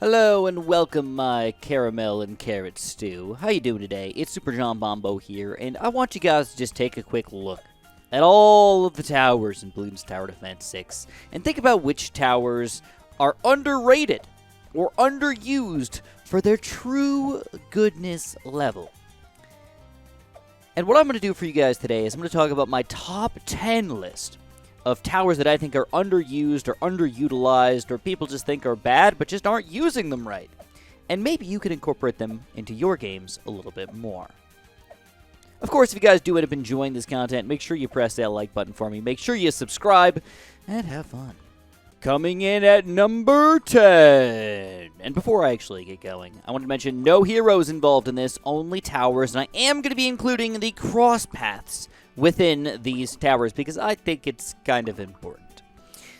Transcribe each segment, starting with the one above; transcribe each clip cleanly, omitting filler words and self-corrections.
Hello and welcome, my caramel and carrot stew. How you doing today? It's Super John Bombo here, and I want you guys to just take a quick look at all of the towers in Bloons Tower Defense 6, and think about which towers are underrated or underused for their true goodness level. And what I'm going to do for you guys today is I'm going to talk about my top 10 list of towers that I think are underused or underutilized or people just think are bad but just aren't using them right. And maybe you can incorporate them into your games a little bit more. Of course, if you guys do end up enjoying this content, make sure you press that like button for me. Make sure you subscribe and have fun. Coming in at number 10. And before I actually get going, I want to mention no heroes involved in this, only towers. And I am going to be including the cross paths within these towers because I think it's kind of important.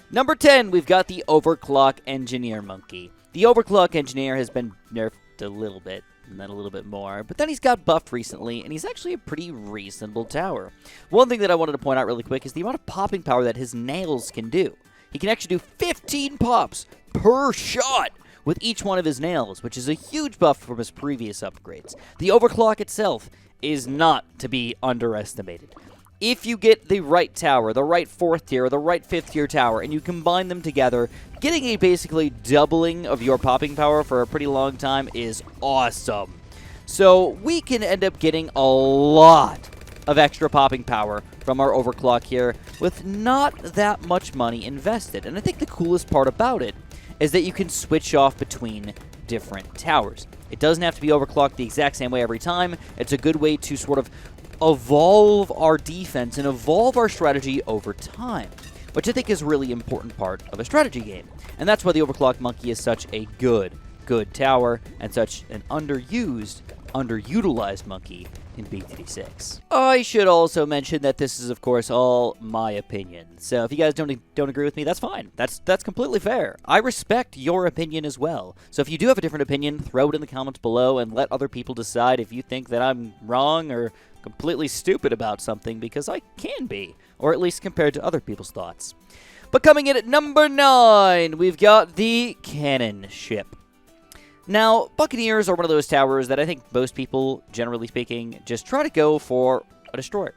Number 10, we've got the Overclock Engineer Monkey. The Overclock Engineer has been nerfed a little bit, and then a little bit more, but then he's got buffed recently, and he's actually a pretty reasonable tower. One thing that I wanted to point out really quick is the amount of popping power that his nails can do. He can actually do 15 pops per shot with each one of his nails, which is a huge buff from his previous upgrades. The Overclock itself is not to be underestimated. If you get the right tower, the right 4th tier, or the right 5th tier tower, and you combine them together, getting a basically doubling of your popping power for a pretty long time is awesome. So we can end up getting a lot of extra popping power from our Overclock here with not that much money invested. And I think the coolest part about it is that you can switch off between different towers. It doesn't have to be overclocked the exact same way every time. It's a good way to sort of evolve our defense and evolve our strategy over time, which I think is a really important part of a strategy game. And that's why the Overclock Monkey is such a good tower and such an underutilized monkey in BTD6. I should also mention that this is, of course, all my opinion. So if you guys don't agree with me, that's fine. That's completely fair. I respect your opinion as well. So if you do have a different opinion, throw it in the comments below and let other people decide if you think that I'm wrong or completely stupid about something, because I can be, or at least compared to other people's thoughts. But coming in at number 9, we've got the Cannon Ship. Now, Buccaneers are one of those towers that I think most people, generally speaking, just try to go for a destroyer.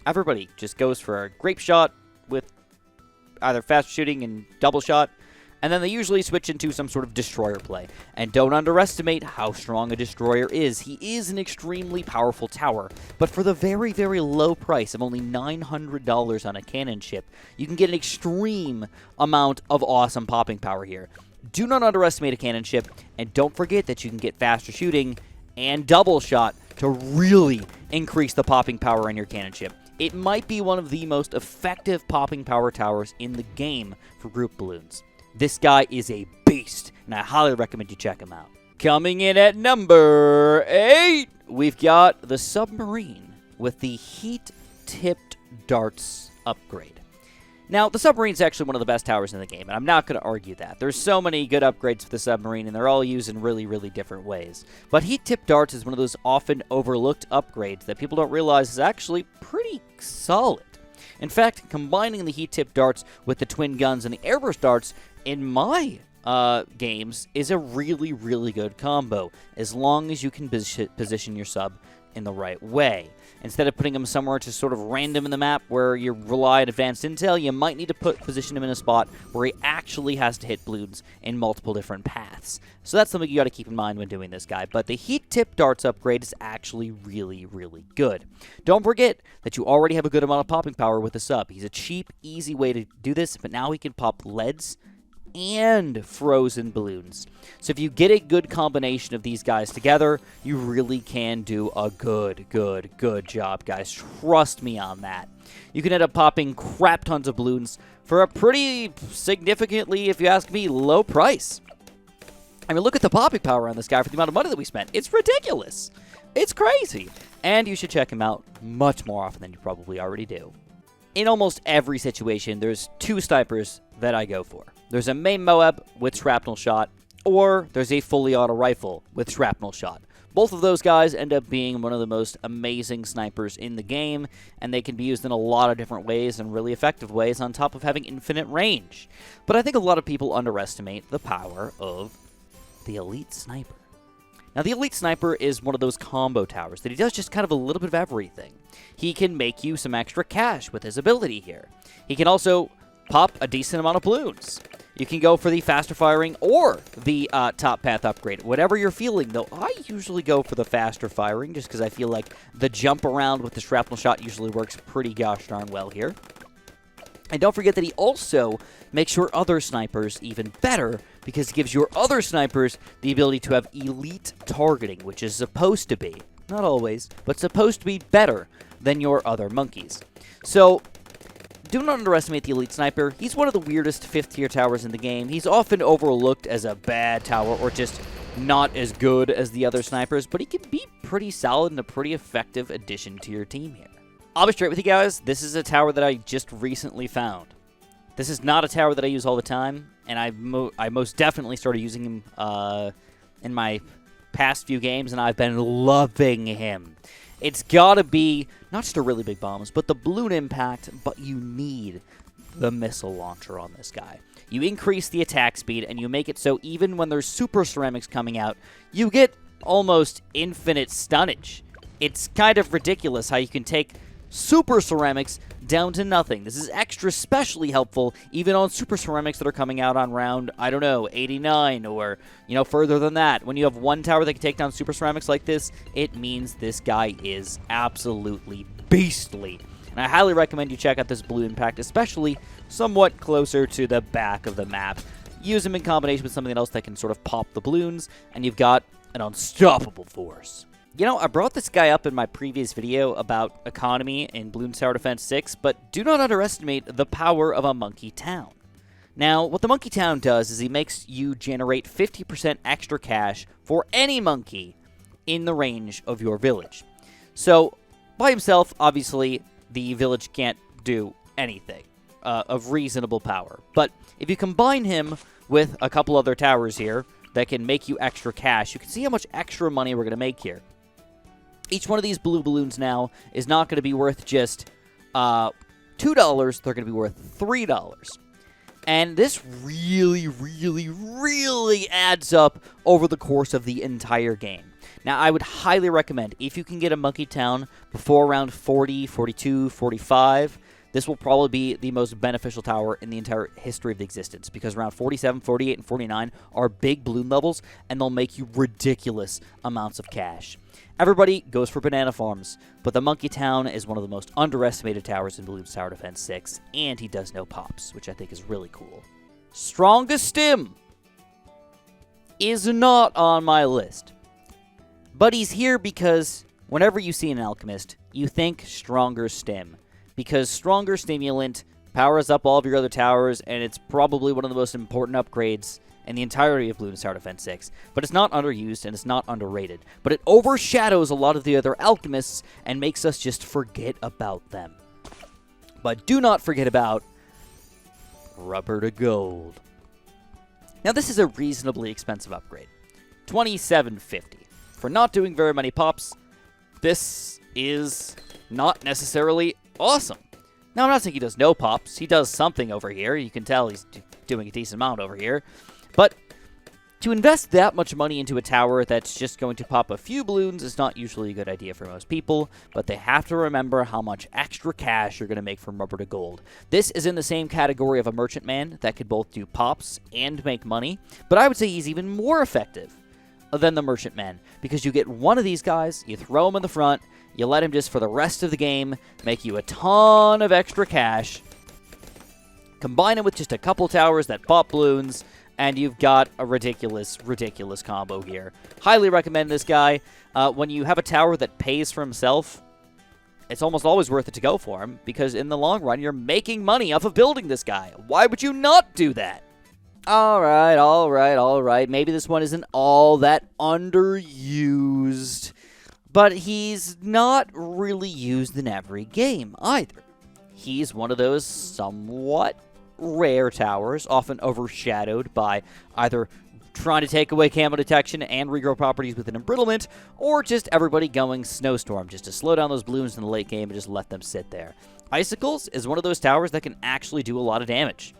Everybody just goes for a grape shot with either fast shooting and double shot, and then they usually switch into some sort of destroyer play. And don't underestimate how strong a destroyer is. He is an extremely powerful tower, but for the very, very low price of only $900 on a cannon ship, you can get an extreme amount of awesome popping power here. Do not underestimate a cannon ship, and don't forget that you can get faster shooting and double shot to really increase the popping power in your cannon ship. It might be one of the most effective popping power towers in the game for group balloons. This guy is a beast, and I highly recommend you check him out. Coming in at number 8, we've got the Submarine with the Heat-Tipped Darts upgrade. Now, the Submarine's actually one of the best towers in the game, and I'm not going to argue that. There's so many good upgrades for the Submarine, and they're all used in really, really different ways. But Heat-Tipped Darts is one of those often overlooked upgrades that people don't realize is actually pretty solid. In fact, combining the Heat-Tipped Darts with the Twin Guns and the Airburst Darts in my games is a really, really good combo, as long as you can position your sub in the right way. Instead of putting them somewhere just sort of random in the map where you rely on advanced intel, you might need to position him in a spot where he actually has to hit balloons in multiple different paths. So that's something you got to keep in mind when doing this guy. But the Heat-Tipped Darts upgrade is actually really, really good. Don't forget that you already have a good amount of popping power with the sub. He's a cheap, easy way to do this, but now he can pop leads and frozen balloons. So if you get a good combination of these guys together, you really can do a good job, guys. Trust me on that. You can end up popping crap tons of balloons for a pretty significantly, if you ask me, low price. I mean, look at the popping power on this guy for the amount of money that we spent. It's ridiculous. It's crazy. And you should check him out much more often than you probably already do. In almost every situation, there's 2 snipers that I go for. There's a main Moab with shrapnel shot, or there's a fully auto rifle with shrapnel shot. Both of those guys end up being one of the most amazing snipers in the game, and they can be used in a lot of different ways and really effective ways on top of having infinite range. But I think a lot of people underestimate the power of the Elite Sniper. Now, the Elite Sniper is one of those combo towers that he does just kind of a little bit of everything. He can make you some extra cash with his ability here. He can also pop a decent amount of balloons. You can go for the faster firing or the top path upgrade. Whatever you're feeling, though, I usually go for the faster firing just because I feel like the jump around with the shrapnel shot usually works pretty gosh darn well here. And don't forget that he also makes your other snipers even better because it gives your other snipers the ability to have elite targeting, which is supposed to be, not always, but supposed to be better than your other monkeys. So, do not underestimate the Elite Sniper. He's one of the weirdest 5th-tier towers in the game. He's often overlooked as a bad tower or just not as good as the other snipers, but he can be pretty solid and a pretty effective addition to your team here. I'll be straight with you guys. This is a tower that I just recently found. This is not a tower that I use all the time, and I most definitely started using him in my past few games, and I've been loving him. It's got to be not just a really big bombs, but the balloon impact, but you need the missile launcher on this guy. You increase the attack speed, and you make it so even when there's super ceramics coming out, you get almost infinite stunnage. It's kind of ridiculous how you can take super ceramics down to nothing. This is extra specially helpful even on super ceramics that are coming out on round, I don't know, 89 or, further than that. When you have one tower that can take down super ceramics like this, it means this guy is absolutely beastly. And I highly recommend you check out this blue impact, especially somewhat closer to the back of the map. Use him in combination with something else that can sort of pop the balloons, and you've got an unstoppable force. I brought this guy up in my previous video about economy in Bloons Tower Defense 6, but do not underestimate the power of a monkey town. Now, what the monkey town does is he makes you generate 50% extra cash for any monkey in the range of your village. So, by himself, obviously, the village can't do anything of reasonable power. But if you combine him with a couple other towers here that can make you extra cash, you can see how much extra money we're going to make here. Each one of these blue balloons now is not going to be worth just $2. They're going to be worth $3. And this really, really, really adds up over the course of the entire game. Now, I would highly recommend, if you can get a monkey town before around 40, 42, 45, this will probably be the most beneficial tower in the entire history of the existence, because around 47, 48, and 49 are big balloon levels, and they'll make you ridiculous amounts of cash. Everybody goes for banana farms, but the Monkey Town is one of the most underestimated towers in Bloons Tower Defense 6, and he does no pops, which I think is really cool. Strongest Stim is not on my list, but he's here because whenever you see an alchemist, you think Stronger Stim, because Stronger Stimulant powers up all of your other towers, and it's probably one of the most important upgrades in the entirety of Bloons Tower Defense 6, but it's not underused and it's not underrated. But it overshadows a lot of the other alchemists and makes us just forget about them. But do not forget about Rubber to Gold. Now this is a reasonably expensive upgrade, $27.50. For not doing very many pops, this is not necessarily awesome. Now I'm not saying he does no pops, he does something over here. You can tell he's doing a decent amount over here. But to invest that much money into a tower that's just going to pop a few balloons is not usually a good idea for most people, but they have to remember how much extra cash you're going to make from Rubber to Gold. This is in the same category of a merchantman that could both do pops and make money, but I would say he's even more effective than the merchantman, because you get one of these guys, you throw him in the front, you let him just for the rest of the game make you a ton of extra cash, combine him with just a couple towers that pop balloons, and you've got a ridiculous, ridiculous combo here. Highly recommend this guy. When you have a tower that pays for himself, it's almost always worth it to go for him, because in the long run, you're making money off of building this guy. Why would you not do that? Alright. Maybe this one isn't all that underused, but he's not really used in every game either. He's one of those somewhat rare towers, often overshadowed by either trying to take away camo detection and regrow properties with an embrittlement, or just everybody going Snowstorm, just to slow down those balloons in the late game and just let them sit there. Icicles is one of those towers that can actually do a lot of damage,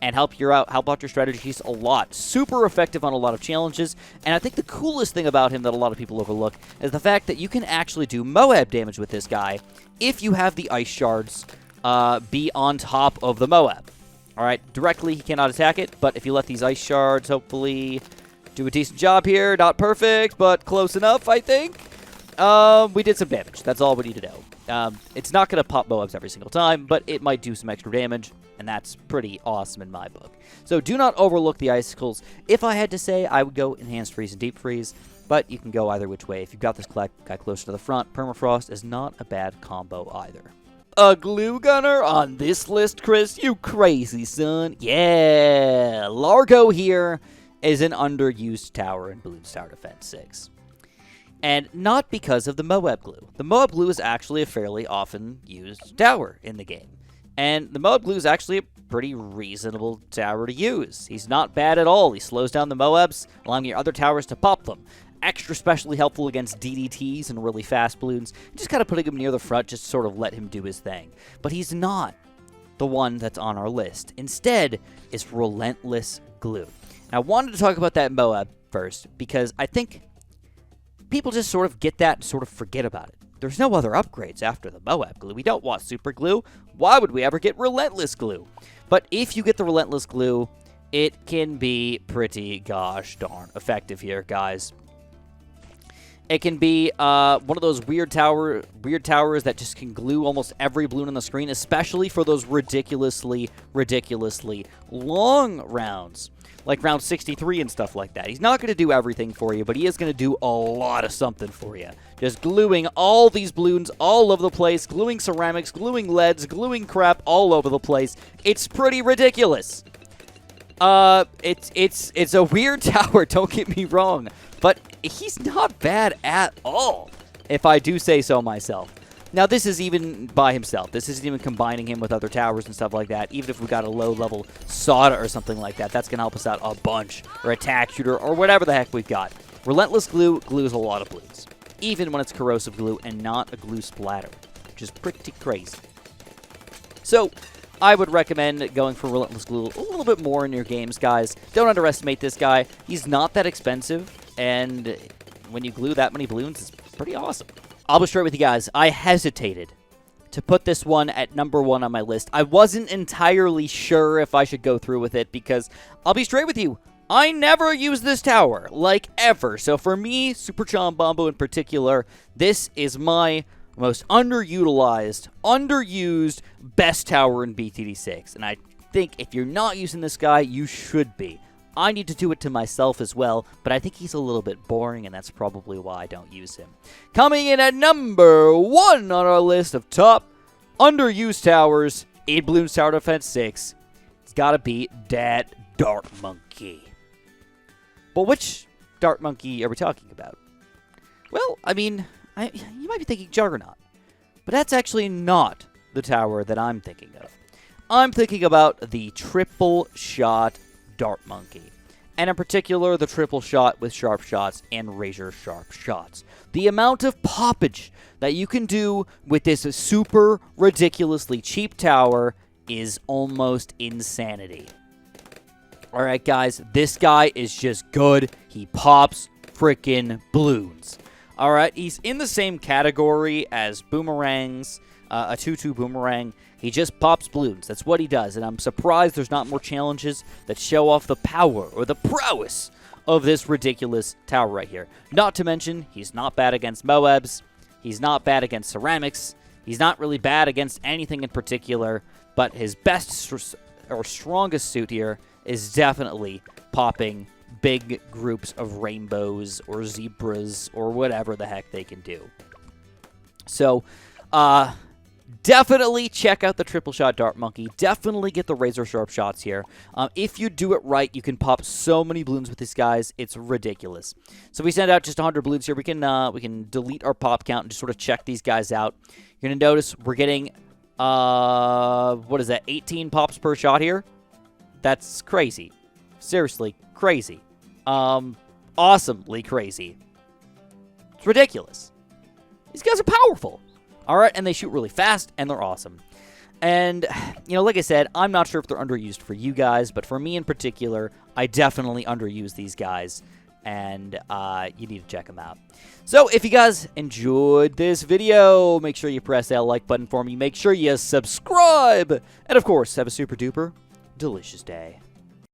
and help out your strategies a lot. Super effective on a lot of challenges, and I think the coolest thing about him that a lot of people overlook is the fact that you can actually do Moab damage with this guy if you have the ice shards be on top of the Moab. Alright, directly he cannot attack it, but if you let these ice shards hopefully do a decent job here, not perfect, but close enough, I think. We did some damage. That's all we need to know. It's not going to pop Moabs every single time, but it might do some extra damage, and that's pretty awesome in my book. So do not overlook the icicles. If I had to say, I would go Enhanced Freeze and Deep Freeze, but you can go either which way. If you've got this guy closer to the front, Permafrost is not a bad combo either. A glue gunner on this list, Chris? You crazy, son. Yeah, Largo here is an underused tower in Bloons Tower Defense 6. And not because of the Moab glue. The Moab glue is actually a fairly often used tower in the game. And the Moab glue is actually a pretty reasonable tower to use. He's not bad at all. He slows down the Moabs, allowing your other towers to pop them. Extra specially helpful against DDTs and really fast balloons. Just kind of putting him near the front just to sort of let him do his thing. But he's not the one that's on our list. Instead is Relentless Glue. Now, I wanted to talk about that Moab first because I think people just sort of get that and sort of forget about it. There's no other upgrades after the Moab glue. We don't want Super Glue. Why would we ever get Relentless Glue? But if you get the Relentless Glue, it can be pretty gosh darn effective here, guys. It can be one of those weird towers that just can glue almost every balloon on the screen, especially for those ridiculously long rounds, like round 63 and stuff like that. He's not going to do everything for you, but he is going to do a lot of something for you. Just gluing all these balloons all over the place, gluing ceramics, gluing leads, gluing crap all over the place. It's pretty ridiculous. It's a weird tower, don't get me wrong, but he's not bad at all, if I do say so myself. Now, this is even by himself. This isn't even combining him with other towers and stuff like that. Even if we got a low-level Soda or something like that, that's going to help us out a bunch, or Attack Shooter, or whatever the heck we've got. Relentless Glue glues a lot of balloons, even when it's corrosive glue and not a glue splatter, which is pretty crazy. So, I would recommend going for Relentless Glue a little bit more in your games, guys. Don't underestimate this guy. He's not that expensive, and when you glue that many balloons, it's pretty awesome. I'll be straight with you guys. I hesitated to put this one at number 1 on my list. I wasn't entirely sure if I should go through with it because, I'll be straight with you, I never use this tower, like ever. So for me, Super Chambombo in particular, this is my most underutilized, underused, best tower in BTD6. And I think if you're not using this guy, you should be. I need to do it to myself as well, but I think he's a little bit boring, and that's probably why I don't use him. Coming in at number 1 on our list of top underused towers in Bloons Tower Defense 6, it's gotta be that Dart Monkey. But which Dart Monkey are we talking about? Well, I mean, you might be thinking Juggernaut, but that's actually not the tower that I'm thinking of. I'm thinking about the triple shot Dart Monkey, and in particular the triple shot with sharp shots and razor sharp shots. The amount of poppage that you can do with this super ridiculously cheap tower is almost insanity. Alright guys, this guy is just good. He pops freaking balloons. Alright, he's in the same category as boomerangs, a 2-2 boomerang. He just pops balloons. That's what he does. And I'm surprised there's not more challenges that show off the power or the prowess of this ridiculous tower right here. Not to mention, he's not bad against Moabs. He's not bad against ceramics. He's not really bad against anything in particular. But his best or strongest suit here is definitely popping big groups of rainbows or zebras or whatever the heck they can do. So, definitely check out the triple shot Dart Monkey. Definitely get the razor sharp shots here. If you do it right, you can pop so many balloons with these guys. It's ridiculous. So if we send out just 100 balloons here, we can delete our pop count and just sort of check these guys out. You're going to notice we're getting, what is that, 18 pops per shot here? That's crazy. Seriously, crazy. Awesomely crazy. It's ridiculous. These guys are powerful. All right, and they shoot really fast, and they're awesome. And, like I said, I'm not sure if they're underused for you guys, but for me in particular, I definitely underuse these guys, and you need to check them out. So if you guys enjoyed this video, make sure you press that like button for me. Make sure you subscribe, and of course, have a super duper delicious day.